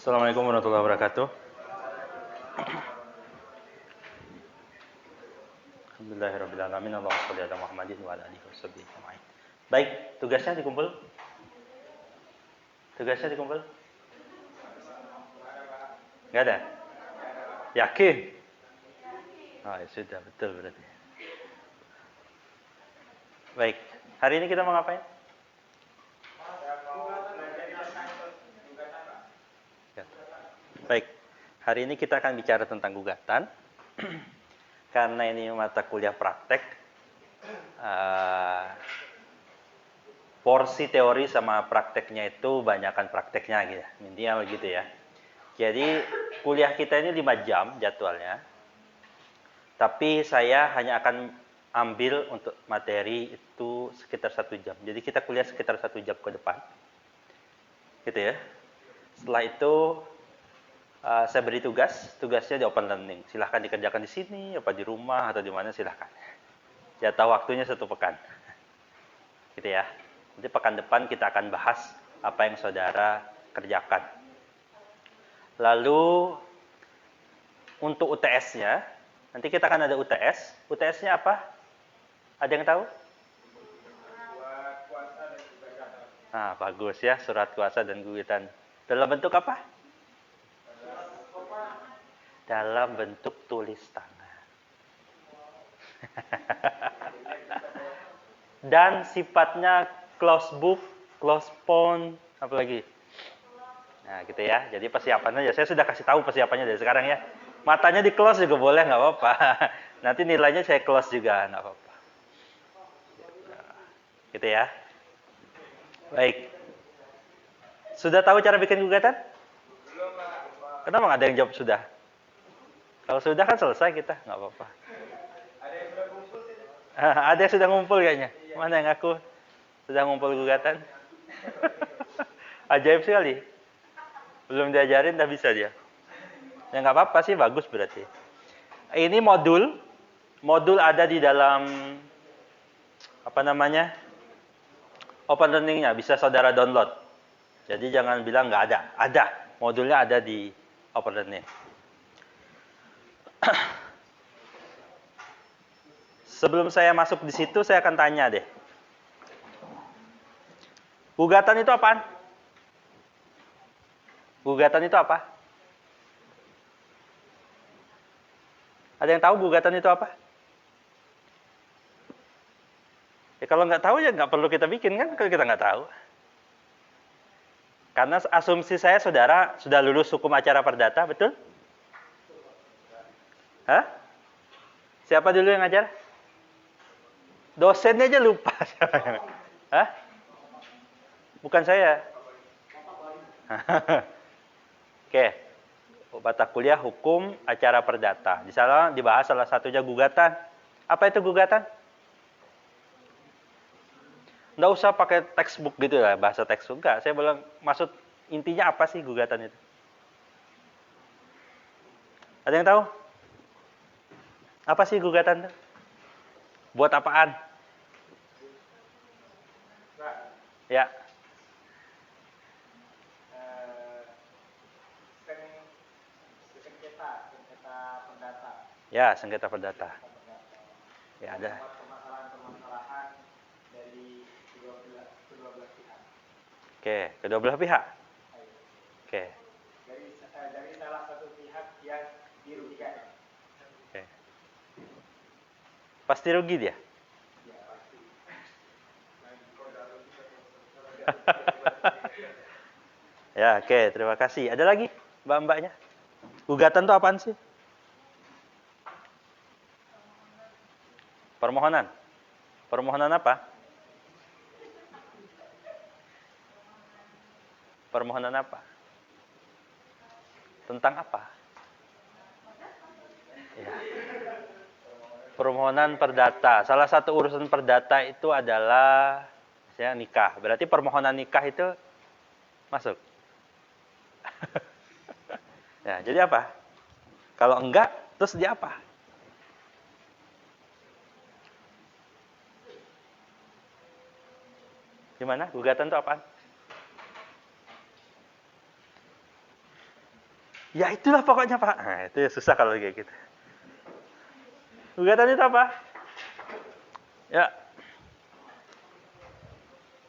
Assalamualaikum warahmatullahi wabarakatuh. Alhamdulillahirrahmanirrahim. Allahumma sholli ala Muhammadin wa ala alihi washabihi ajma'in. Baik, tugasnya dikumpul? Tugasnya dikumpul? Enggak ada? Yakin? Oh, ya sudah, betul berarti. Baik, hari ini kita mau ngapain? Baik, hari ini kita akan bicara tentang gugatan. Karena ini mata kuliah praktek, porsi teori sama prakteknya itu banyakkan prakteknya gitu. Intinya begitu ya. Jadi kuliah kita ini 5 jam jadwalnya. Tapi saya hanya akan ambil untuk materi itu sekitar 1 jam. Jadi kita kuliah sekitar 1 jam ke depan. Gitu ya. Setelah itu saya beri tugasnya di open learning. Silahkan dikerjakan di sini, apa di rumah, atau di mana silahkan. Jatah waktunya 1 pekan. Gitu ya. Nanti pekan depan kita akan bahas apa yang saudara kerjakan. Lalu, untuk UTS-nya, nanti kita akan ada UTS. UTS-nya apa? Ada yang tahu? Nah, bagus ya, surat kuasa dan gugatan. Dalam bentuk apa? Dalam bentuk tulis tangan. Dan sifatnya close book, close phone, apa lagi? Nah, gitu ya. Jadi persiapannya ya, saya sudah kasih tahu persiapannya dari sekarang ya. Matanya di close juga boleh, nggak apa-apa. Nanti nilainya saya close juga, nggak apa-apa. Gitu ya. Baik. Sudah tahu cara bikin gugatan? Belum, Pak. Kenapa nggak ada yang jawab sudah? Kalau sudah kan selesai kita, nggak apa-apa. Ada yang sudah ngumpul? Ada yang sudah ngumpul kayaknya. Iya. Mana yang aku sudah ngumpul gugatan? Ajaib sekali. Belum diajarin, dah bisa dia. Ya nggak apa-apa sih, bagus berarti. Ini modul ada di dalam apa namanya? Open learning-nya, bisa saudara download. Jadi jangan bilang nggak ada. Ada, modulnya ada di open learning. Sebelum saya masuk di situ, saya akan tanya deh. Gugatan itu apaan? Gugatan itu apa? Ada yang tahu gugatan itu apa? Ya kalau nggak tahu ya nggak perlu kita bikin kan, kalau kita nggak tahu. Karena asumsi saya saudara sudah lulus hukum acara perdata, betul? Hah? Siapa dulu yang ngajar? Dosennya aja lupa. Hah? Bukan saya. Oke. Mata kuliah hukum acara perdata. Di sana dibahas salah satunya gugatan. Apa itu gugatan? Nggak usah pakai textbook gitu lah, bahasa textbook. Enggak, saya bilang maksud intinya apa sih gugatan itu? Ada yang tahu? Apa sih gugatan itu? Buat apaan? Ya. Sengketa perdata. Ya, sengketa perdata. Ya, ada. Permasalahan-permasalahan dari kedua belah pihak. Oke, kedua belah pihak. Oke. Dari salah satu pihak yang dirugikan. Oke. Pasti rugi dia? Ya, pasti. Ya, oke, terima kasih. Ada lagi mbak-mbaknya? Gugatan itu apaan sih? Permohonan. Permohonan apa? Permohonan apa? Tentang apa? Ya. Permohonan perdata. Salah satu urusan perdata itu adalah misalnya nikah. Berarti permohonan nikah itu masuk. Ya, jadi apa? Kalau enggak, terus dia apa? Gimana? Gugatan itu apaan? Ya itulah pokoknya Pak. Nah, itu ya susah kalau kayak gitu. Gugatan itu apa? Ya,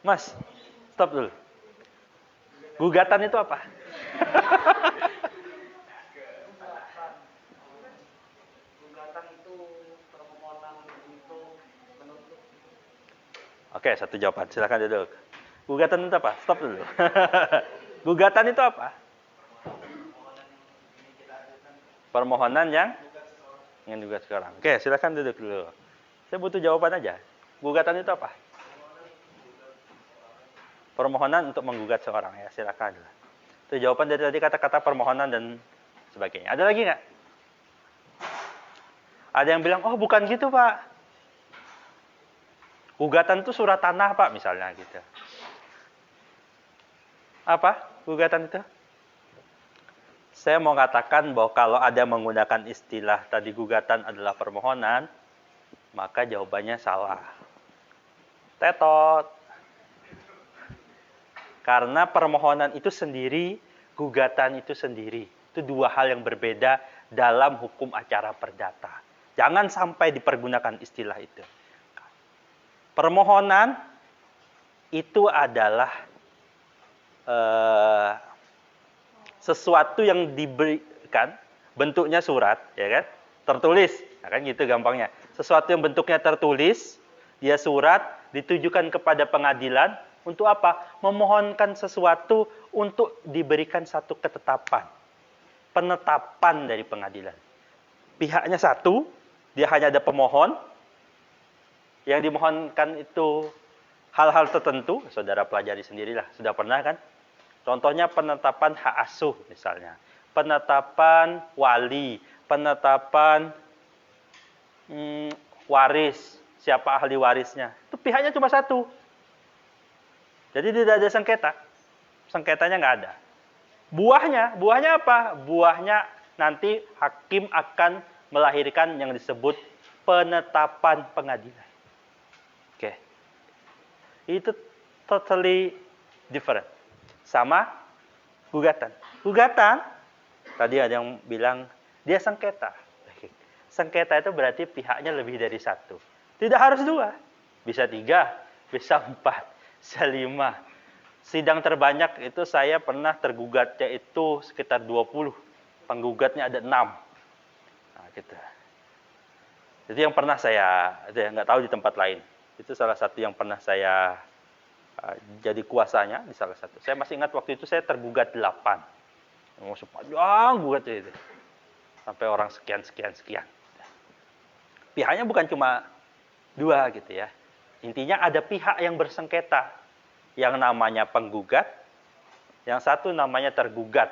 Mas, stop dulu. Gugatan itu apa? Oke, satu jawaban. Silakan duduk. Gugatan itu apa? Stop dulu. Gugatan itu apa? Permohonan yang ingin digugat sekarang. Oke, silakan duduk dulu. Saya butuh jawaban aja. Gugatan itu apa? Permohonan untuk menggugat seorang ya, silakan. Itu jawaban dari tadi kata-kata permohonan dan sebagainya. Ada lagi nggak? Ada yang bilang, oh bukan gitu Pak. Gugatan itu surat tanah Pak, misalnya gitu. Apa gugatan itu? Saya mau katakan bahwa kalau ada menggunakan istilah tadi gugatan adalah permohonan, maka jawabannya salah. Tetot. Karena permohonan itu sendiri, gugatan itu sendiri. Itu dua hal yang berbeda dalam hukum acara perdata. Jangan sampai dipergunakan istilah itu. Permohonan itu adalah sesuatu yang diberikan, bentuknya surat, ya kan? Tertulis, nah, kan gitu gampangnya. Sesuatu yang bentuknya tertulis, dia surat ditujukan kepada pengadilan untuk apa? Memohonkan sesuatu untuk diberikan satu ketetapan. Penetapan dari pengadilan. Pihaknya satu, dia hanya ada pemohon, yang dimohonkan itu hal-hal tertentu, saudara pelajari sendirilah, sudah pernah kan? Contohnya penetapan hak asuh misalnya, penetapan wali, penetapan waris, siapa ahli warisnya. Itu pihaknya cuma satu. Jadi tidak ada sengketa. Sengketanya nggak ada. Buahnya apa? Buahnya nanti hakim akan melahirkan yang disebut penetapan pengadilan. Oke. Itu totally different. Sama gugatan. Gugatan, tadi ada yang bilang, dia sengketa. Sengketa itu berarti pihaknya lebih dari satu. Tidak harus dua. Bisa tiga, bisa empat, bisa lima. Sidang terbanyak itu saya pernah tergugatnya itu sekitar 20. Penggugatnya ada 6. Nah, gitu. Jadi yang pernah saya, nggak tahu di tempat lain. Itu salah satu yang pernah saya jadi kuasanya di salah satu. Saya masih ingat waktu itu saya tergugat 8. Mau sepanjang gugat itu. Sampai orang sekian. Pihaknya bukan cuma 2 gitu ya. Intinya ada pihak yang bersengketa. Yang namanya penggugat, yang satu namanya tergugat.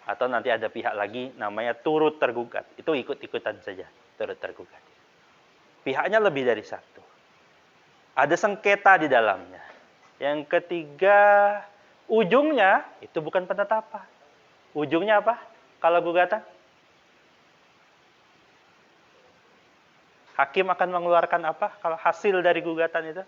Atau nanti ada pihak lagi namanya turut tergugat. Itu ikut-ikutan saja, turut tergugat. Pihaknya lebih dari satu. Ada sengketa di dalamnya. Yang ketiga, ujungnya itu bukan penetapan. Ujungnya apa? Kalau gugatan? Hakim akan mengeluarkan apa kalau hasil dari gugatan itu?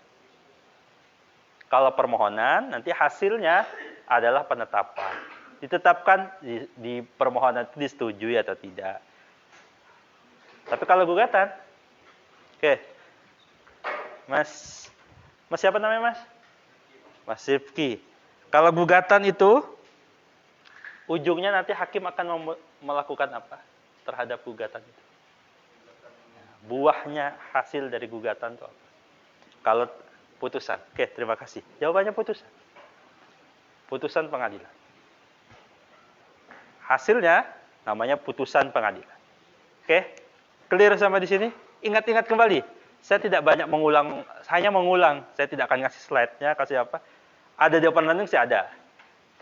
Kalau permohonan, nanti hasilnya adalah penetapan. Ditetapkan di permohonan itu disetujui atau tidak. Tapi kalau gugatan, oke. Mas siapa namanya Mas? Mas Rifki. Kalau gugatan itu, ujungnya nanti hakim akan melakukan apa terhadap gugatan itu? Buahnya hasil dari gugatan itu apa? Kalau putusan. Oke, terima kasih. Jawabannya putusan. Putusan pengadilan. Hasilnya namanya putusan pengadilan. Oke? Clear sama di sini? Ingat-ingat kembali. Saya tidak banyak mengulang, hanya mengulang. Saya tidak akan ngasih slide-nya, kasih apa. Ada jawaban landing sih ada.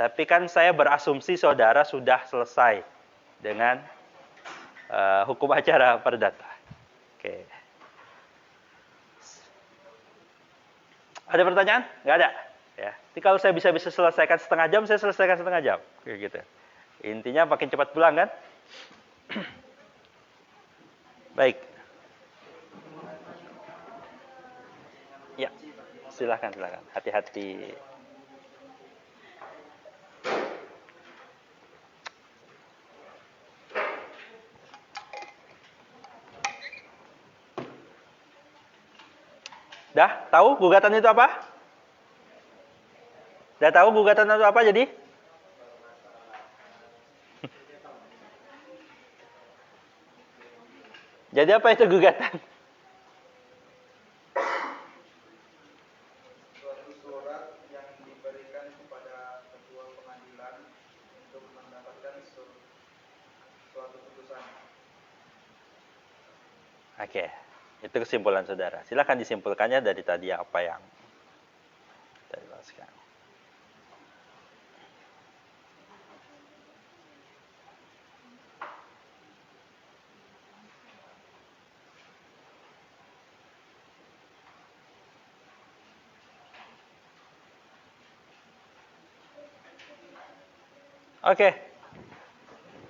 Tapi kan saya berasumsi saudara sudah selesai dengan hukum acara perdata. Oke. Ada pertanyaan? Nggak ada. Ya. Jadi kalau saya bisa selesaikan setengah jam, saya selesaikan setengah jam. Kayak gitu. Intinya makin cepat pulang kan? Baik. Ya, silakan. Hati-hati. Dah tahu gugatan itu apa? Dah tahu gugatan itu apa jadi? Jadi apa itu gugatan? Suatu surat yang diberikan kepada ketua pengadilan untuk mendapatkan suatu putusan. Oke, itu kesimpulan saudara. Silakan disimpulkannya dari tadi apa yang kita jelaskan. Oke,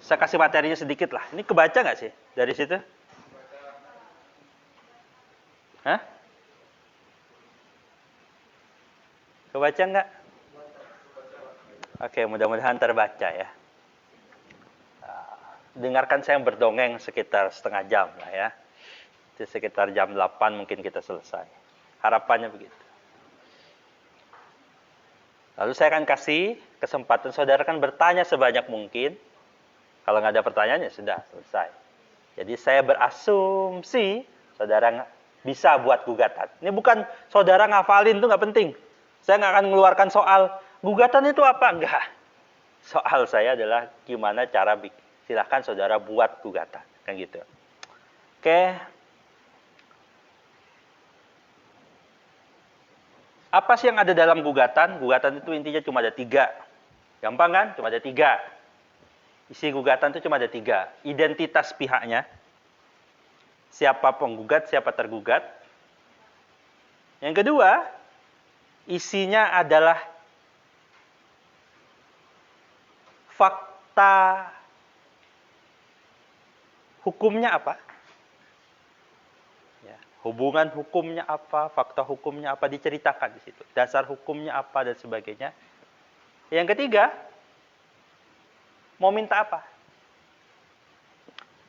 saya kasih materinya sedikit lah. Ini kebaca nggak sih dari situ? Hah? Kebaca nggak? Oke, mudah-mudahan terbaca ya. Dengarkan saya berdongeng sekitar setengah jam lah ya. Di sekitar jam 8 mungkin kita selesai. Harapannya begitu. Lalu saya akan kasih kesempatan saudara kan bertanya sebanyak mungkin. Kalau nggak ada pertanyaan ya sudah selesai. Jadi saya berasumsi saudara bisa buat gugatan. Ini bukan saudara ngafalin tuh nggak penting. Saya nggak akan mengeluarkan soal gugatan itu apa, enggak. Soal saya adalah gimana cara bikin. Silahkan saudara buat gugatan, kan gitu. Oke. Apa sih yang ada dalam gugatan? Gugatan itu intinya cuma ada 3. Gampang kan? Cuma ada 3. Isi gugatan itu cuma ada 3. Identitas pihaknya. Siapa penggugat, siapa tergugat. Yang kedua, isinya adalah fakta hukumnya apa. Hubungan hukumnya apa, fakta hukumnya apa, diceritakan di situ. Dasar hukumnya apa, dan sebagainya. Yang ketiga, mau minta apa?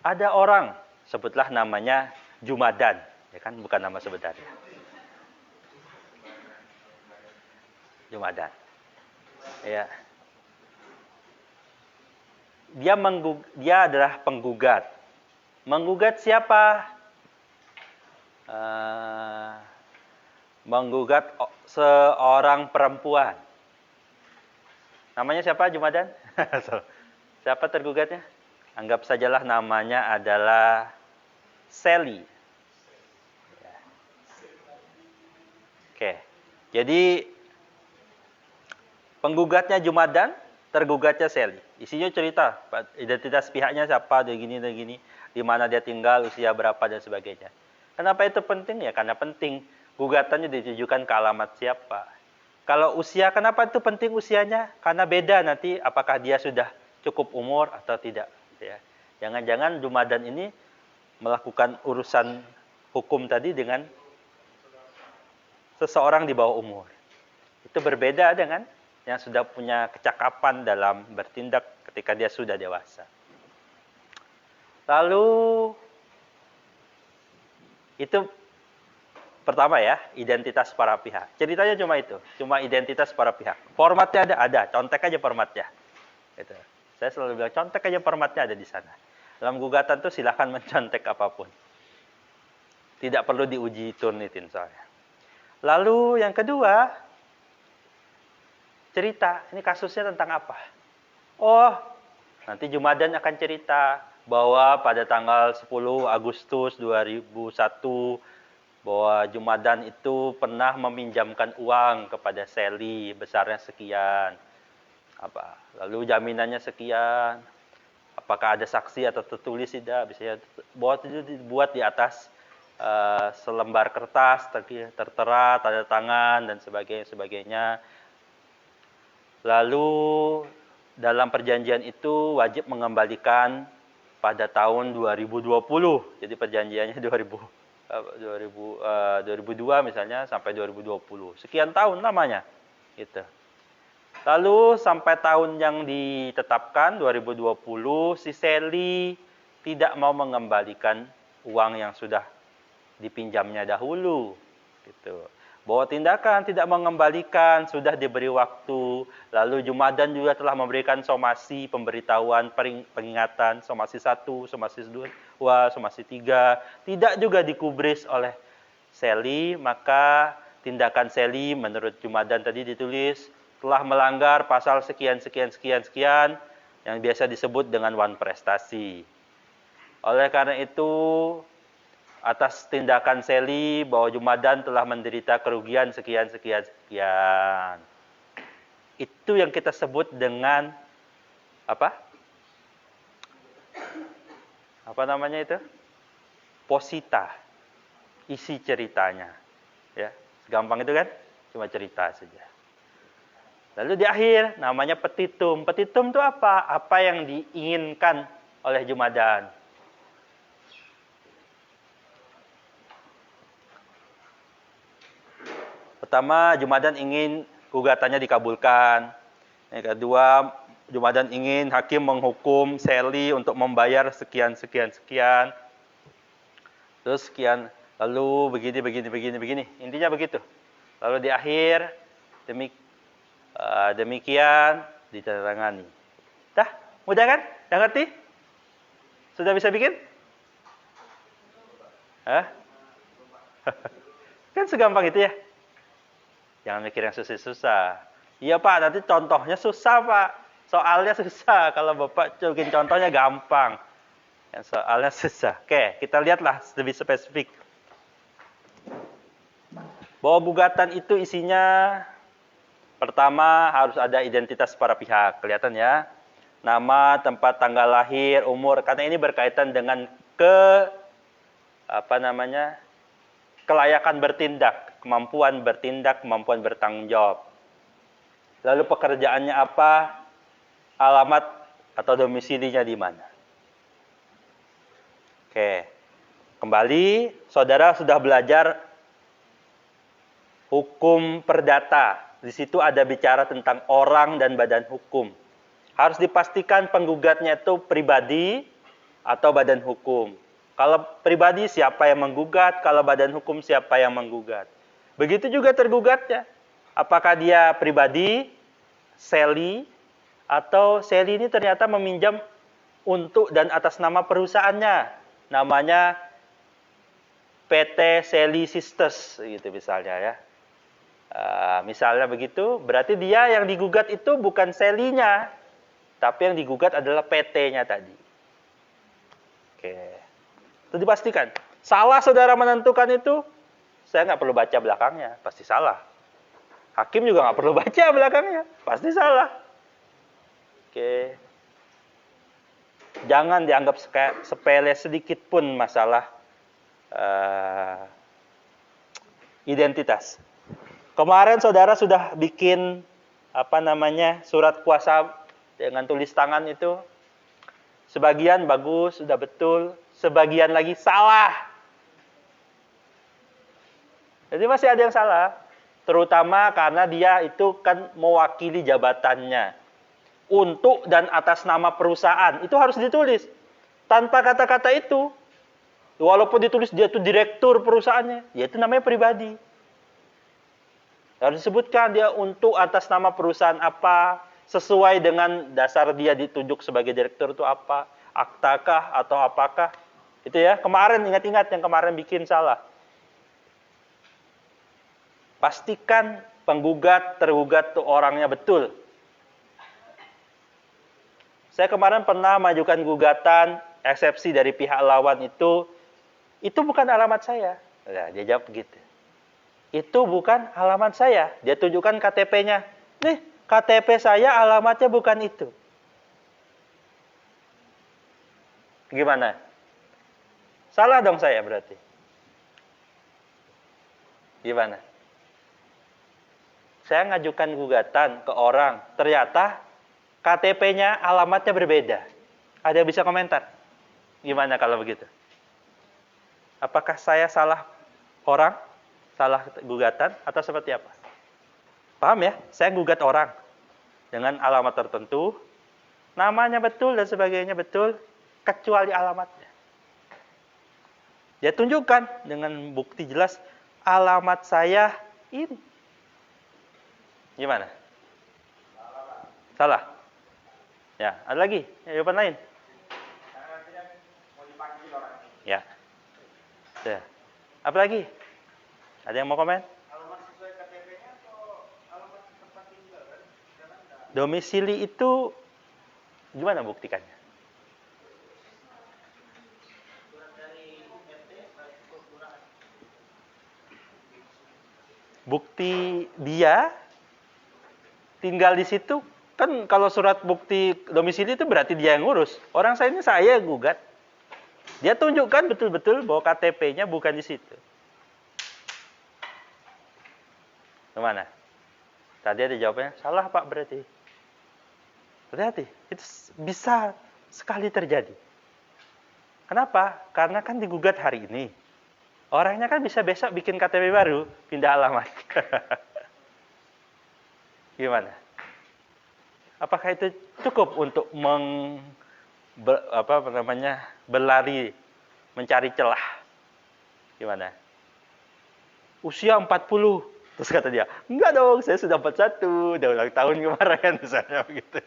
Ada orang, sebutlah namanya Jumadan. Ya kan, bukan nama sebenarnya. Jumadan. Ya. Dia adalah penggugat. Menggugat siapa? Menggugat seorang perempuan. Namanya siapa Jumadan? Siapa tergugatnya? Anggap sajalah namanya adalah Sally. Oke. Jadi penggugatnya Jumadan, tergugatnya Sally. Isinya cerita, identitas pihaknya siapa, dan gini, di mana dia tinggal, usia berapa dan sebagainya. Kenapa itu penting? Ya karena penting gugatannya ditujukan ke alamat siapa. Kalau usia, kenapa itu penting usianya? Karena beda nanti apakah dia sudah cukup umur atau tidak. Ya. Jangan-jangan Jumadan ini melakukan urusan hukum tadi dengan seseorang di bawah umur. Itu berbeda dengan yang sudah punya kecakapan dalam bertindak ketika dia sudah dewasa. Lalu itu pertama ya, identitas para pihak. Ceritanya cuma itu, cuma identitas para pihak. Formatnya ada, contek aja formatnya. Gitu. Saya selalu bilang, contek aja formatnya ada di sana. Dalam gugatan tuh silahkan mencontek apapun. Tidak perlu diuji turnitin soalnya. Lalu yang kedua, cerita. Ini kasusnya tentang apa? Oh, nanti Jumadan akan cerita bahwa pada tanggal 10 Agustus 2001 bahwa Jumadan itu pernah meminjamkan uang kepada Sally besarnya sekian. Lalu jaminannya sekian. Apakah ada saksi atau tertulis tidak? Bisa dibuat di atas selembar kertas tertera tanda tangan dan sebagainya. Lalu dalam perjanjian itu wajib mengembalikan pada tahun 2020. Jadi perjanjiannya 2002 misalnya sampai 2020. Sekian tahun namanya. Gitu. Lalu sampai tahun yang ditetapkan 2020 si Sally tidak mau mengembalikan uang yang sudah dipinjamnya dahulu. Gitu. Bahwa tindakan tidak mengembalikan sudah diberi waktu, lalu Jumadan juga telah memberikan somasi, pemberitahuan, pengingatan, somasi 1, somasi 2, somasi 3, tidak juga dikubris oleh Sally, maka tindakan Sally menurut Jumadan tadi ditulis telah melanggar pasal sekian yang biasa disebut dengan wan prestasi. Oleh karena itu, atas tindakan Sally bahwa Jumadan telah menderita kerugian sekian. Itu yang kita sebut dengan apa? Apa namanya itu? Posita. Isi ceritanya. Ya, gampang itu kan? Cuma cerita saja. Lalu di akhir namanya petitum. Petitum itu apa? Apa yang diinginkan oleh Jumadan. Pertama, Jumadan ingin gugatannya dikabulkan. Yang kedua, Jumadan ingin hakim menghukum Sally untuk membayar sekian. Terus sekian, lalu begini. Intinya begitu. Lalu di akhir, demikian ditandatangani. Dah, mudah kan? Dah ngerti? Sudah bisa bikin? Hah? Kan segampang itu ya? Jangan mikir yang susah-susah. Iya Pak, nanti contohnya susah Pak. Soalnya susah. Kalau Bapak bikin contohnya gampang. Yang soalnya susah. Oke, kita lihatlah lebih spesifik. Bahwa gugatan itu isinya, pertama harus ada identitas para pihak. Kelihatan ya. Nama, tempat, tanggal lahir, umur. Karena ini berkaitan dengan kelayakan bertindak, kemampuan bertindak, kemampuan bertanggung jawab. Lalu pekerjaannya apa, alamat atau domisilinya di mana. Oke, kembali, saudara sudah belajar hukum perdata. Di situ ada bicara tentang orang dan badan hukum. Harus dipastikan penggugatnya itu pribadi atau badan hukum. Kalau pribadi siapa yang menggugat, kalau badan hukum siapa yang menggugat. Begitu juga tergugatnya. Apakah dia pribadi, Sally, atau Sally ini ternyata meminjam untuk dan atas nama perusahaannya. Namanya PT Sally Sisters, gitu misalnya ya. Misalnya begitu, berarti dia yang digugat itu bukan Sally-nya, tapi yang digugat adalah PT-nya tadi. Oke. Itu dipastikan. Salah saudara menentukan itu, saya nggak perlu baca belakangnya, pasti salah. Hakim juga nggak perlu baca belakangnya, pasti salah. Oke. Jangan dianggap sepele sedikit pun masalah identitas. Kemarin saudara sudah bikin surat kuasa dengan tulis tangan itu. Sebagian bagus, sudah betul. Sebagian lagi salah. Jadi masih ada yang salah. Terutama karena dia itu kan mewakili jabatannya. Untuk dan atas nama perusahaan. Itu harus ditulis. Tanpa kata-kata itu. Walaupun ditulis dia itu direktur perusahaannya. Ya itu namanya pribadi. Harus disebutkan dia untuk atas nama perusahaan apa. Sesuai dengan dasar dia ditunjuk sebagai direktur itu apa. Aktakah atau apakah. Itu ya, kemarin ingat-ingat yang kemarin bikin salah. Pastikan penggugat, tergugat itu orangnya betul. Saya kemarin pernah majukan gugatan, eksepsi dari pihak lawan itu bukan alamat saya. Nah, dia jawab begitu. Itu bukan alamat saya. Dia tunjukkan KTP-nya. Nih, KTP saya alamatnya bukan itu. Gimana? Salah dong saya berarti. Gimana? Saya ngajukan gugatan ke orang, ternyata KTP-nya alamatnya berbeda. Ada yang bisa komentar? Gimana kalau begitu? Apakah saya salah orang? Salah gugatan? Atau seperti apa? Paham ya? Saya gugat orang dengan alamat tertentu, namanya betul dan sebagainya betul, kecuali alamatnya. Dia tunjukkan dengan bukti jelas alamat saya ini. Gimana? Salah. Ya, ada lagi jawaban lain. Ya. Ya. Apa lagi? Ada yang mau komen? Alamat sesuai KTP-nya atau alamat tempat tinggal kan? Jangan enggak. Domisili itu gimana buktikannya? Surat dari RT atau kelurahan. Bukti dia tinggal di situ kan, kalau surat bukti domisili itu berarti dia yang ngurus. Orang saya gugat. Dia tunjukkan betul-betul bahwa KTP-nya bukan di situ. Kemana? Tadi ada jawabannya, salah Pak berarti. Hati-hati, itu bisa sekali terjadi. Kenapa? Karena kan digugat hari ini. Orangnya kan bisa besok bikin KTP baru, pindah alamat. Gimana? Apakah itu cukup untuk berlari mencari celah? Gimana? Usia 40. Terus kata dia, enggak dong, saya sudah 41, udah ulang tahun kemarin, misalnya begitu.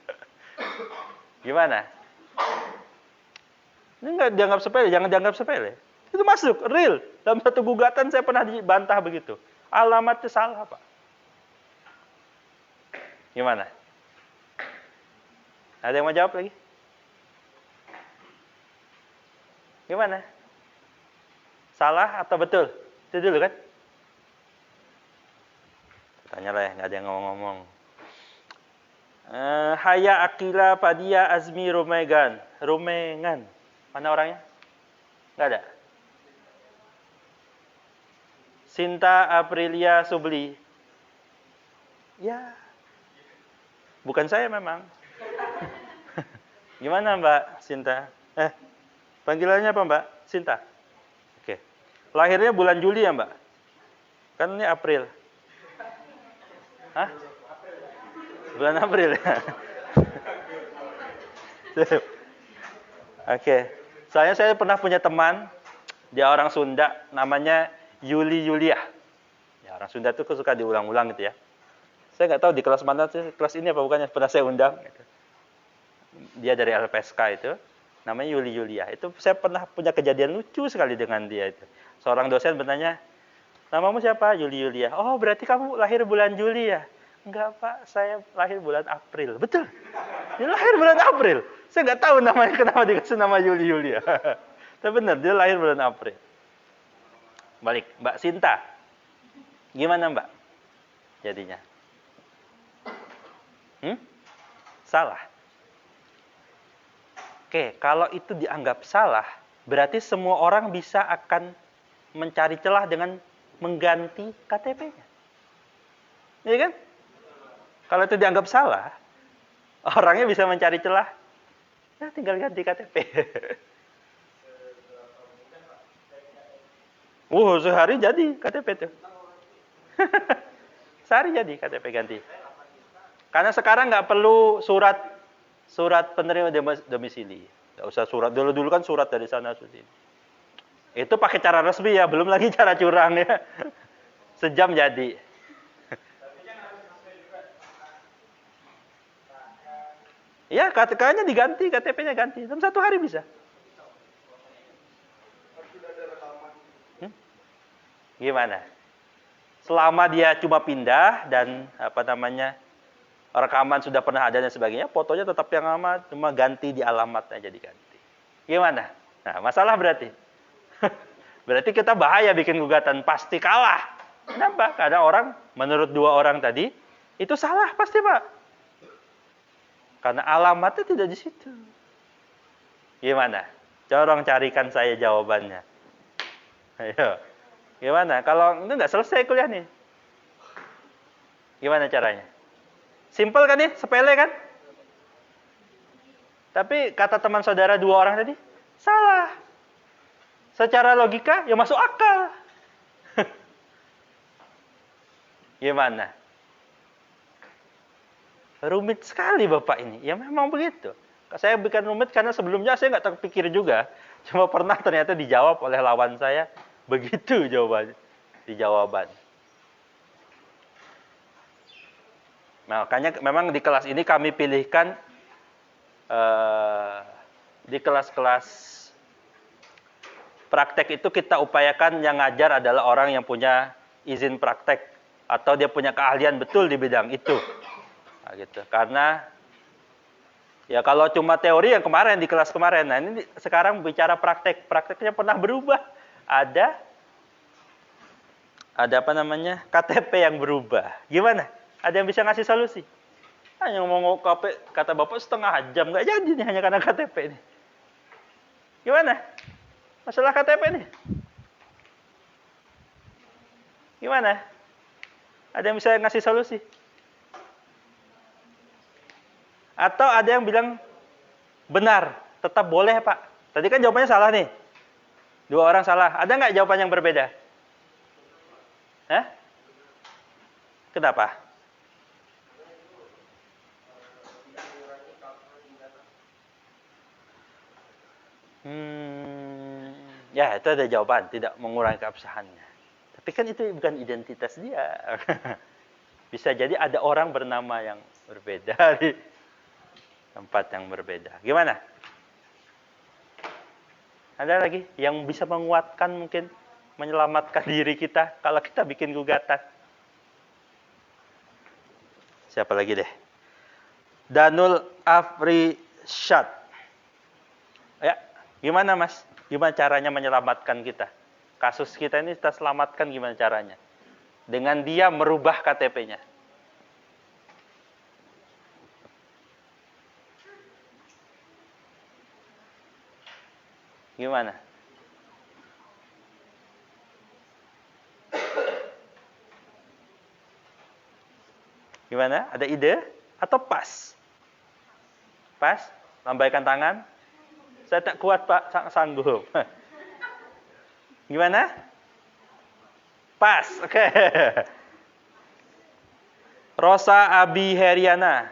Gimana? Ini enggak dianggap sepele, jangan dianggap sepele. Itu masuk, real. Dalam satu gugatan saya pernah dibantah begitu. Alamatnya salah, Pak. Gimana? Ada yang mau jawab lagi? Gimana? Salah atau betul? Itu dulu kan? Tanyalah ya, nggak ada yang ngomong-ngomong. Haya Akila Padia Azmi Rumengan. Rumengan. Mana orangnya? Nggak ada. Sinta Aprilia Subli. Ya. Bukan saya memang. Gimana Mbak Sinta? Panggilannya apa Mbak? Sinta. Oke. Lahirnya bulan Juli ya Mbak? Kan ini April. Hah? Bulan April ya? Oke. Saya pernah punya teman, dia orang Sunda, namanya Yuli Yulia. Ya, orang Sunda itu suka diulang-ulang gitu ya. Saya nggak tahu di kelas mana sih, kelas ini apa bukannya, pernah saya undang. Gitu. Dia dari LPSK itu, namanya Yuli Yulia. Itu saya pernah punya kejadian lucu sekali dengan dia itu. Seorang dosen bertanya, namamu siapa? Yuli Yulia. Oh, berarti kamu lahir bulan Juli ya? Enggak, Pak. Saya lahir bulan April. Betul. Dia lahir bulan April. Saya nggak tahu namanya, kenapa dikasih nama Yuli Yulia. Tapi benar, dia lahir bulan April. Balik, Mbak Sinta. Gimana, Mbak? Jadinya. Salah. Oke, kalau itu dianggap salah, berarti semua orang bisa akan mencari celah dengan mengganti KTP-nya. Iya kan? Kalau itu dianggap salah, orangnya bisa mencari celah, ya tinggal ganti KTP. Sehari jadi KTP tuh. Sehari jadi KTP ganti. Karena sekarang nggak perlu surat penerima domisili. Nggak usah surat. Dulu kan surat dari sana sini. Itu pakai cara resmi ya, belum lagi cara curang ya. Sejam jadi. Ya, KTP-nya diganti, KTP-nya ganti. Dalam 1 hari bisa. Gimana? Selama dia cuma pindah dan rekaman sudah pernah ada dan sebagainya, fotonya tetap yang lama, cuma ganti di alamatnya jadi ganti. Gimana? Nah, masalah berarti. Berarti kita bahaya bikin gugatan, pasti kalah. Kenapa? Karena menurut 2 orang tadi, itu salah pasti Pak. Karena alamatnya tidak di situ. Gimana? Corong carikan saya jawabannya. Ayo. Gimana? Kalau itu nggak selesai kuliah nih. Gimana caranya? Simpel kan nih? Sepele kan? Tapi kata teman saudara 2 orang tadi, salah. Secara logika, ya masuk akal. Gimana? Rumit sekali Bapak ini. Ya memang begitu. Saya bikin rumit karena sebelumnya saya nggak terpikir juga. Cuma pernah ternyata dijawab oleh lawan saya. Begitu jawabannya. di jawaban. Nah, makanya memang di kelas ini kami pilihkan di kelas-kelas praktek itu kita upayakan yang ngajar adalah orang yang punya izin praktek atau dia punya keahlian betul di bidang itu. Nah, gitu. Karena ya kalau cuma teori yang kemarin di kelas kemarin, nah ini sekarang bicara praktek, prakteknya pernah berubah. Ada apa namanya KTP yang berubah. Gimana? Ada yang bisa ngasih solusi? Hanya ngomong KTP, kata Bapak setengah jam nggak jadi nih hanya karena KTP ini. Gimana? Masalah KTP nih. Gimana? Ada yang bisa ngasih solusi? Atau ada yang bilang benar, tetap boleh Pak. Tadi kan jawabannya salah nih. 2 orang salah. Ada nggak jawaban yang berbeda? Hah? Kenapa? Ya itu ada jawaban, tidak mengurangi keabsahannya. Tapi kan itu bukan identitas dia. Bisa jadi ada orang bernama yang berbeda di tempat yang berbeda. Gimana? Ada lagi yang bisa menguatkan mungkin menyelamatkan diri kita kalau kita bikin gugatan? Siapa lagi deh? Danul Afrishad. Ya, gimana Mas? Gimana caranya menyelamatkan kita? Kasus kita ini kita selamatkan gimana caranya? Dengan dia merubah KTP-nya. Gimana? Gimana? Ada ide? Atau pas? Pas? Lambaikan tangan? Saya tak kuat Pak, sanggup. Gimana? Pas, oke. Rosa Abi Heriana.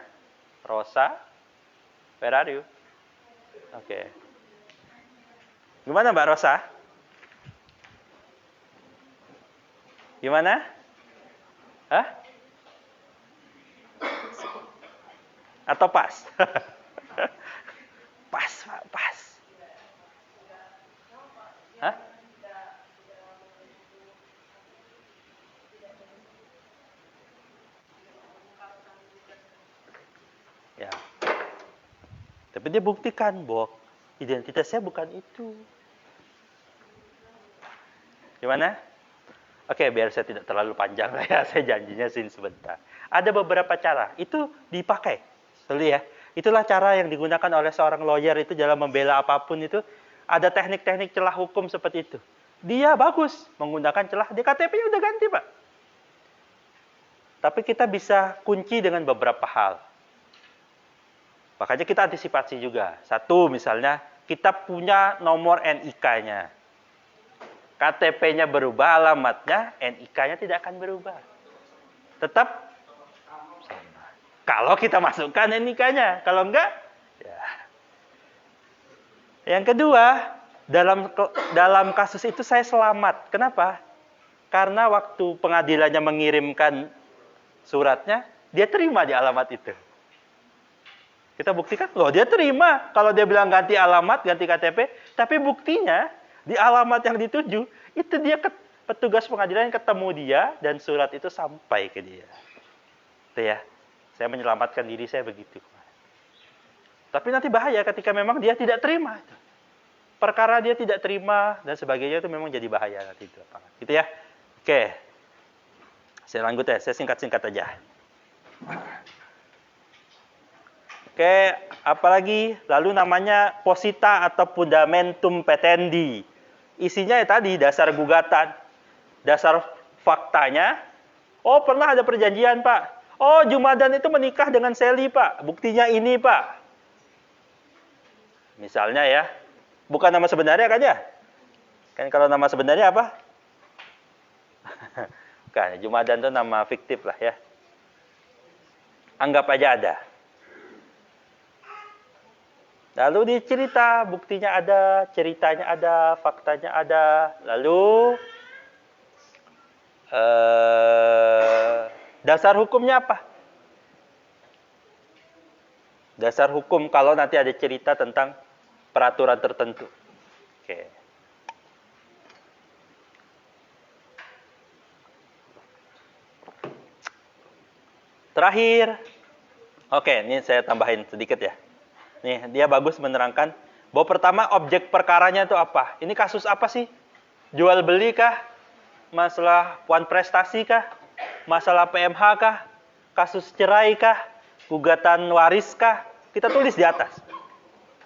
Rosa, where are you? Oke. Gimana Mbak Rosa? Gimana? Hah? Atau pas? Pas, Pak, pas. Hah? Ya. Tapi dia buktikan bahwa identitasnya bukan itu. Gimana? Oke, biar saya tidak terlalu panjang lah ya, saya janjinya sini sebentar. Ada beberapa cara, itu dipakai. Dulu ya, itulah cara yang digunakan oleh seorang lawyer itu dalam membela apapun itu. Ada teknik-teknik celah hukum seperti itu. Dia bagus menggunakan celah, di KTP-nya udah ganti Pak. Tapi kita bisa kunci dengan beberapa hal. Makanya kita antisipasi juga. Satu misalnya, kita punya nomor NIK-nya. KTP-nya berubah, alamatnya, NIK-nya tidak akan berubah. Tetap sama. Kalau kita masukkan NIK-nya. Kalau enggak, ya. Yang kedua, dalam kasus itu saya selamat. Kenapa? Karena waktu pengadilannya mengirimkan suratnya, dia terima di alamat itu. Kita buktikan, loh dia terima. Kalau dia bilang ganti alamat, ganti KTP, tapi buktinya di alamat yang dituju, itu dia petugas pengadilan ketemu dia, dan surat itu sampai ke dia. Itu ya, saya menyelamatkan diri saya begitu. Tapi nanti bahaya ketika memang dia tidak terima. Perkara dia tidak terima, dan sebagainya itu memang jadi bahaya nanti di lapangan. Gitu ya. Oke. Saya lanjut ya, saya singkat-singkat aja. Oke, apalagi lalu namanya posita atau fundamentum petendi. Isinya ya tadi dasar gugatan, dasar faktanya. Oh, pernah ada perjanjian, Pak. Oh, Jumadan itu menikah dengan Sally, Pak. Buktinya ini, Pak. Misalnya ya, bukan nama sebenarnya kan ya? Kan kalau nama sebenarnya apa? Bukan, Jumadan itu nama fiktif lah ya. Anggap aja ada. Lalu dicerita, buktinya ada, ceritanya ada, faktanya ada. Lalu Dasar hukumnya apa? Dasar hukum kalau nanti ada cerita tentang peraturan tertentu. Oke. Terakhir. Oke, ini saya tambahin sedikit ya. Nih, dia bagus menerangkan bahwa pertama objek perkaranya itu apa? Ini kasus apa sih? Jual beli kah? Masalah puan prestasi kah? Masalah PMH kah? Kasus cerai kah? Gugatan waris kah? Kita tulis di atas.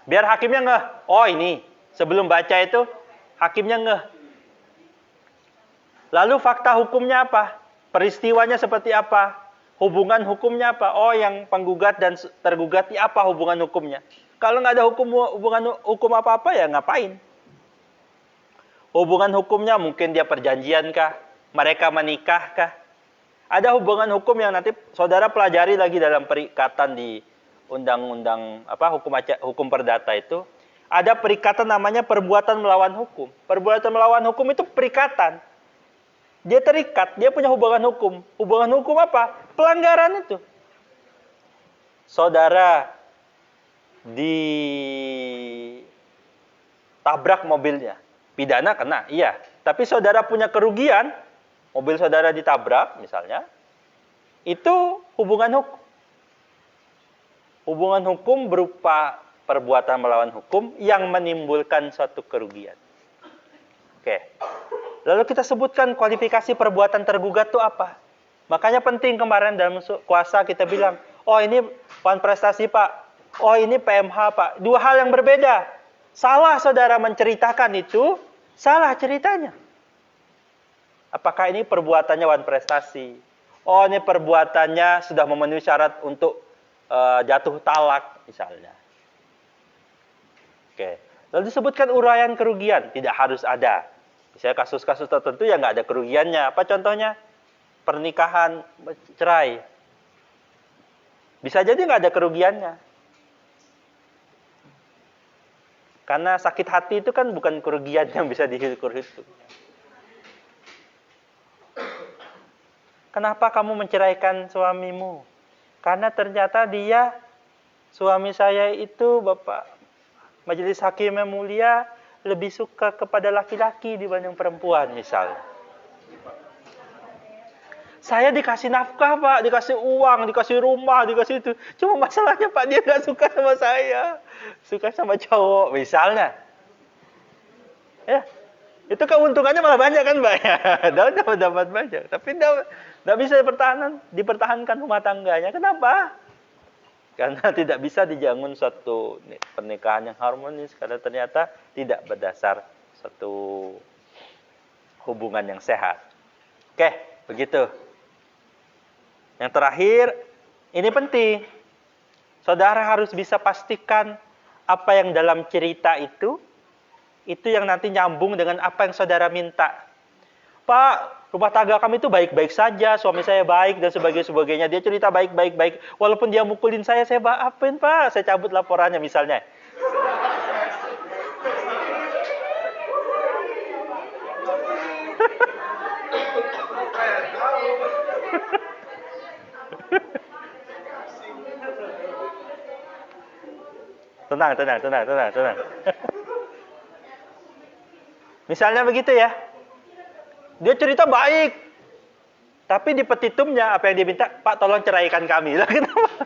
Biar hakimnya ngeh. Oh ini, sebelum baca itu, hakimnya ngeh. Lalu fakta hukumnya apa? Peristiwanya seperti apa? Hubungan hukumnya apa? Oh yang penggugat dan tergugat apa hubungan hukumnya? Kalau nggak ada hubungan hukum apa-apa ya ngapain? Hubungan hukumnya mungkin dia perjanjian kah? Mereka menikah kah? Ada hubungan hukum yang nanti saudara pelajari lagi dalam perikatan di undang-undang hukum perdata itu. Ada perikatan namanya perbuatan melawan hukum. Perbuatan melawan hukum itu perikatan. Dia terikat, dia punya hubungan hukum. Hubungan hukum apa? Pelanggaran itu. Saudara ditabrak mobilnya. Pidana kena, iya. Tapi saudara punya kerugian, mobil saudara ditabrak misalnya, itu hubungan hukum. Hubungan hukum berupa perbuatan melawan hukum yang menimbulkan suatu kerugian. Oke. Lalu kita sebutkan kualifikasi perbuatan tergugat itu apa. Makanya penting kemarin dalam kuasa kita bilang, oh ini puan prestasi Pak, oh ini PMH Pak. Dua hal yang berbeda. Salah saudara menceritakan itu, salah ceritanya. Apakah ini perbuatannya puan prestasi? Oh ini perbuatannya sudah memenuhi syarat untuk jatuh talak misalnya. Oke. Lalu disebutkan uraian kerugian, tidak harus ada. Misalnya kasus-kasus tertentu yang nggak ada kerugiannya. Apa contohnya? Pernikahan, cerai. Bisa jadi nggak ada kerugiannya. Karena sakit hati itu kan bukan kerugian yang bisa dihitung. Kenapa kamu menceraikan suamimu? Karena ternyata suami saya itu Bapak Majelis Hakim yang mulia, lebih suka kepada laki-laki dibanding perempuan misalnya. Saya dikasih nafkah Pak, dikasih uang, dikasih rumah, dikasih itu. Cuma masalahnya Pak dia nggak suka sama saya, suka sama cowok misalnya. Ya, itu keuntungannya malah banyak kan Pak ya, dapat banyak. Tapi nggak bisa dipertahankan rumah tangganya. Kenapa? Karena tidak bisa dibangun suatu pernikahan yang harmonis karena ternyata tidak berdasar suatu hubungan yang sehat. Oke, begitu. Yang terakhir, ini penting. Saudara harus bisa pastikan apa yang dalam cerita itu yang nanti nyambung dengan apa yang saudara minta. Pak, rumah tangga kami itu baik-baik saja, suami saya baik dan sebagainya. Dia cerita baik. Walaupun dia mukulin saya maafin Pak, saya cabut laporannya misalnya. Tenang. Misalnya begitu ya. Dia cerita baik. Tapi di petitumnya apa yang dia minta, Pak tolong ceraikan kami. Lah kenapa?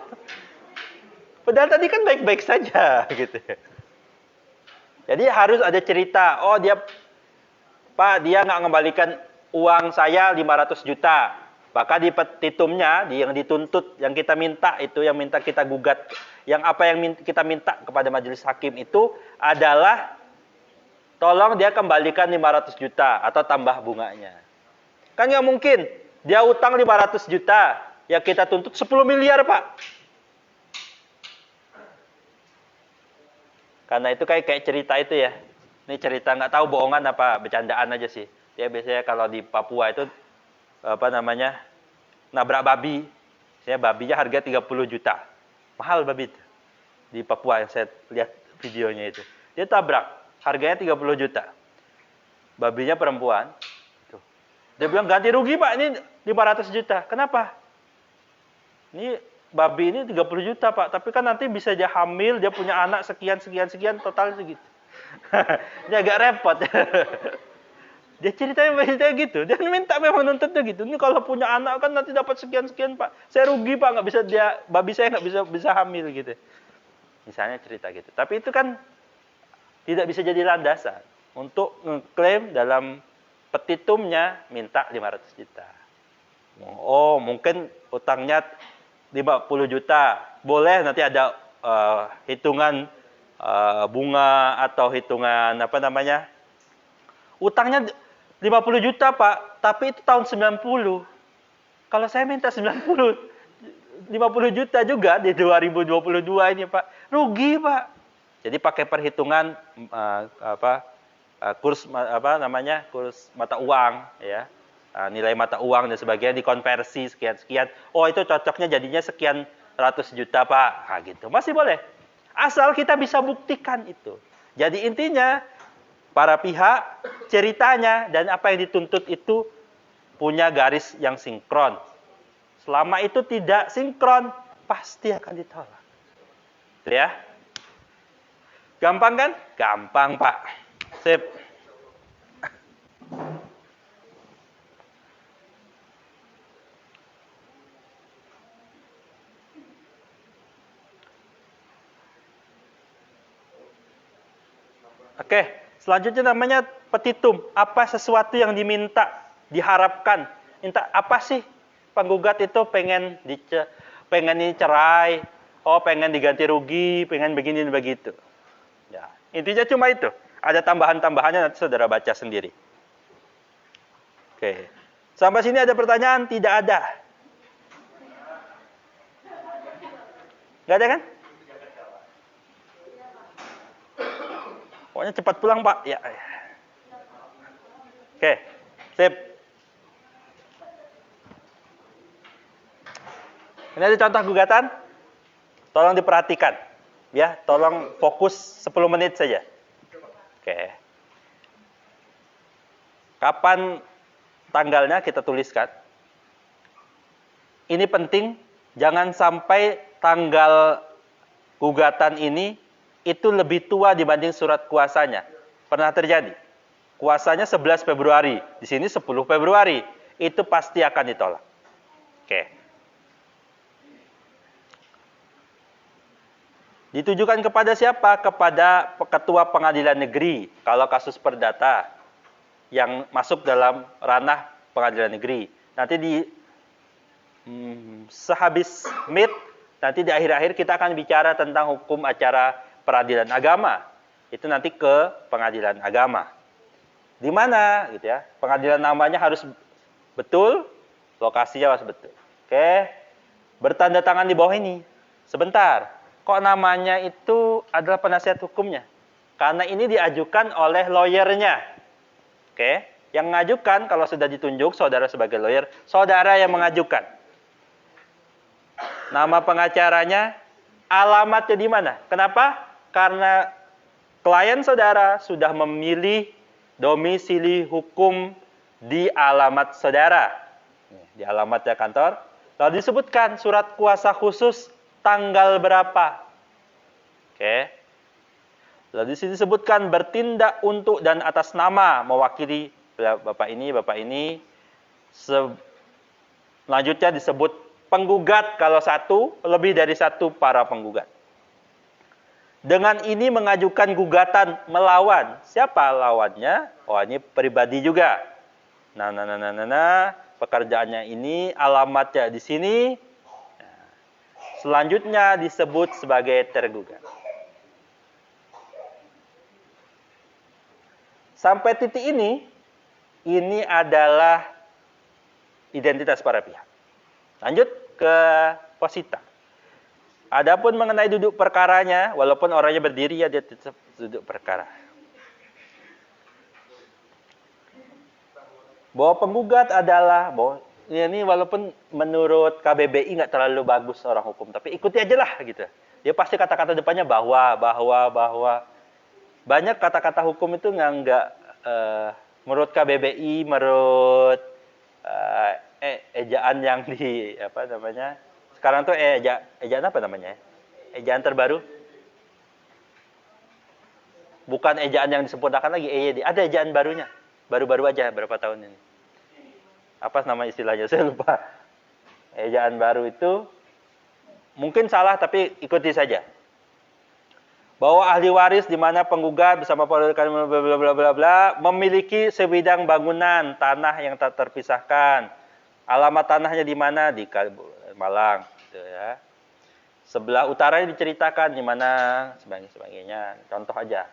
Padahal tadi kan baik-baik saja gitu. Jadi harus ada cerita. Oh dia nggak ngembalikan uang saya 500 juta. Maka di petitumnya, yang dituntut, yang kita minta itu, yang minta kita gugat, yang kita minta kepada majelis hakim itu adalah tolong dia kembalikan 500 juta atau tambah bunganya. Kan nggak mungkin. Dia utang 500 juta. Ya kita tuntut 10 miliar Pak. Karena itu kayak cerita itu ya. Ini cerita nggak tahu bohongan apa bercandaan aja sih. Dia biasanya kalau di Papua itu nabrak babi. Saya babinya harga 30 juta. Mahal babi itu. Di Papua yang saya lihat videonya itu. Dia tabrak. Harganya 30 juta. Babinya perempuan. Tuh. Dia bilang ganti rugi Pak, ini 500 juta. Kenapa? Ini babi ini 30 juta Pak, tapi kan nanti bisa dia hamil, dia punya anak sekian, total segitu. Ini agak repot. Dia ceritanya gitu. Dia minta memang nuntutnya gitu. Ini kalau punya anak kan nanti dapat sekian Pak. Saya rugi Pak, nggak bisa babi saya nggak bisa hamil gitu. Misalnya cerita gitu. Tapi itu kan tidak bisa jadi landasan untuk ngeklaim dalam petitumnya minta 500 juta. Oh, mungkin utangnya 50 juta. Boleh nanti ada hitungan bunga atau hitungan apa namanya? Utangnya 50 juta, Pak, tapi itu tahun 90. Kalau saya minta 50 juta juga di 2022 ini, Pak. Rugi, Pak. Jadi pakai perhitungan kurs kurs mata uang ya. Nilai mata uang dan sebagainya dikonversi sekian. Oh, itu cocoknya jadinya sekian ratus juta, Pak. Nah, gitu. Masih boleh. Asal kita bisa buktikan itu. Jadi intinya para pihak ceritanya dan apa yang dituntut itu punya garis yang sinkron. Selama itu tidak sinkron, pasti akan ditolak. Ya. Gampang kan? Gampang, Pak. Sip. Oke, selanjutnya namanya petitum. Apa sesuatu yang diminta, diharapkan. Minta apa sih? Penggugat itu pengen ini cerai, pengen diganti rugi, pengen begini dan begitu. Ya, intinya cuma itu. Ada tambahan-tambahannya nanti saudara baca sendiri. Oke. Sampai sini ada pertanyaan? Tidak ada. Nggak ada kan? Pokoknya cepat pulang, Pak. Ya. Oke. Sip. Ini ada contoh gugatan. Tolong diperhatikan. Ya, tolong fokus 10 menit saja. Oke. Kapan tanggalnya kita tuliskan? Ini penting, jangan sampai tanggal gugatan ini itu lebih tua dibanding surat kuasanya. Pernah terjadi. Kuasanya 11 Februari, di sini 10 Februari. Itu pasti akan ditolak. Oke. Ditujukan kepada siapa? Kepada ketua pengadilan negeri. Kalau kasus perdata yang masuk dalam ranah pengadilan negeri. Nanti sehabis meet, nanti di akhir-akhir kita akan bicara tentang hukum acara peradilan agama. Itu nanti ke pengadilan agama. Di mana gitu ya? Pengadilan namanya harus betul, lokasinya harus betul. Oke. Bertanda tangan di bawah ini. Sebentar. Kok namanya itu adalah penasihat hukumnya? Karena ini diajukan oleh lawyernya. Oke. Yang mengajukan kalau sudah ditunjuk saudara sebagai lawyer, saudara yang mengajukan. Nama pengacaranya, alamatnya di mana? Kenapa? Karena klien saudara sudah memilih domisili hukum di alamat saudara. Di alamatnya kantor. Lalu disebutkan surat kuasa khusus tanggal berapa. Oke. Lalu di sini disebutkan bertindak untuk dan atas nama mewakili Bapak ini. Selanjutnya disebut penggugat kalau satu, lebih dari satu para penggugat. Dengan ini mengajukan gugatan melawan. Siapa lawannya? Oh, ini pribadi juga. Pekerjaannya ini, alamatnya di sini. Selanjutnya disebut sebagai tergugat. Sampai titik ini adalah identitas para pihak. Lanjut ke posita. Adapun mengenai duduk perkaranya, walaupun orangnya berdiri ya dia tetap duduk perkara. Bahwa penggugat adalah ini walaupun menurut KBBI nggak terlalu bagus orang hukum, tapi ikuti aja lah gitu. Dia pasti kata-kata depannya bahwa. Banyak kata-kata hukum itu nggak menurut KBBI, menurut ejaan yang di apa namanya? Sekarang tuh ejaan apa namanya? Ejaan terbaru? Bukan ejaan yang disempurnakan lagi, EYD. Ada ejaan barunya. Baru-baru aja berapa tahun ini. Apa nama istilahnya? Saya lupa. Ejaan baru itu mungkin salah tapi ikuti saja. Bahwa ahli waris di mana penggugat bersama bla bla bla bla memiliki sebidang bangunan tanah yang tak terpisahkan. Alamat tanahnya di mana? Di Malang, gitu ya. Sebelah utaranya diceritakan di mana sebagainya. Contoh aja.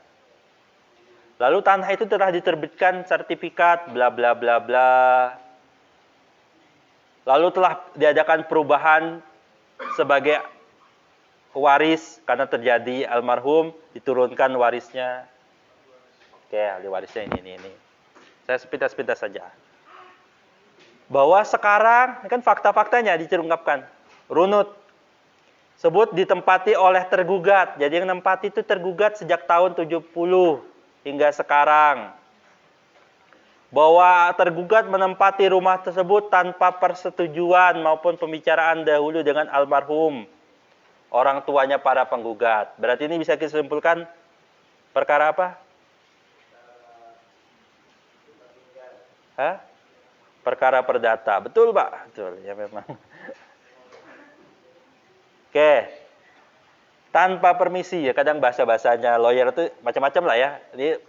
Lalu tanah itu telah diterbitkan sertifikat bla bla bla bla. Lalu telah diadakan perubahan sebagai waris karena terjadi almarhum diturunkan warisnya. Oke, ahli warisnya ini. Saya sepintas-pintas saja. Bahwa sekarang kan fakta-faktanya dicerungkapkan. Runut sebut ditempati oleh tergugat. Jadi yang nempati itu tergugat sejak tahun 70 hingga sekarang. Bahwa tergugat menempati rumah tersebut tanpa persetujuan maupun pembicaraan dahulu dengan almarhum orang tuanya para penggugat. Berarti ini bisa kita simpulkan perkara apa? Hah? Perkara perdata. Betul, Pak? Betul, ya memang. Oke. Tanpa permisi ya, kadang bahasa-bahasanya lawyer itu macam-macam lah ya. Ini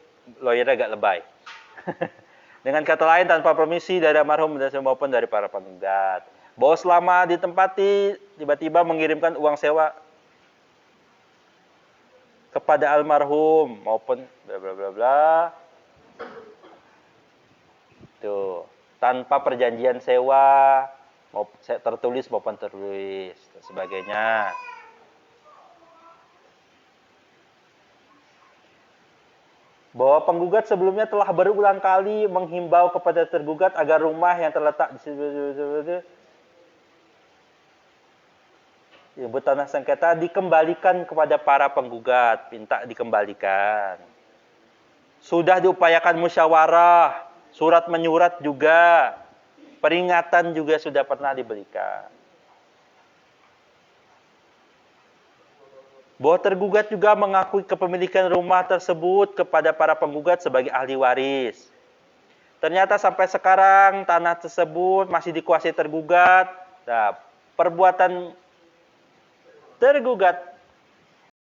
lawyernya agak lebay. Dengan kata lain tanpa permisi dari almarhum maupun dari para penggugat. Bahwa selama ditempati tiba-tiba mengirimkan uang sewa kepada almarhum maupun bla bla bla bla. Tuh, tanpa perjanjian sewa tertulis maupun tertulis dan sebagainya. Bahwa penggugat sebelumnya telah berulang kali menghimbau kepada tergugat agar rumah yang terletak di tanah sengketa dikembalikan kepada para penggugat, minta dikembalikan. Sudah diupayakan musyawarah, surat menyurat juga, peringatan juga sudah pernah diberikan. Bahwa tergugat juga mengakui kepemilikan rumah tersebut kepada para penggugat sebagai ahli waris. Ternyata sampai sekarang tanah tersebut masih dikuasai tergugat. Nah, perbuatan tergugat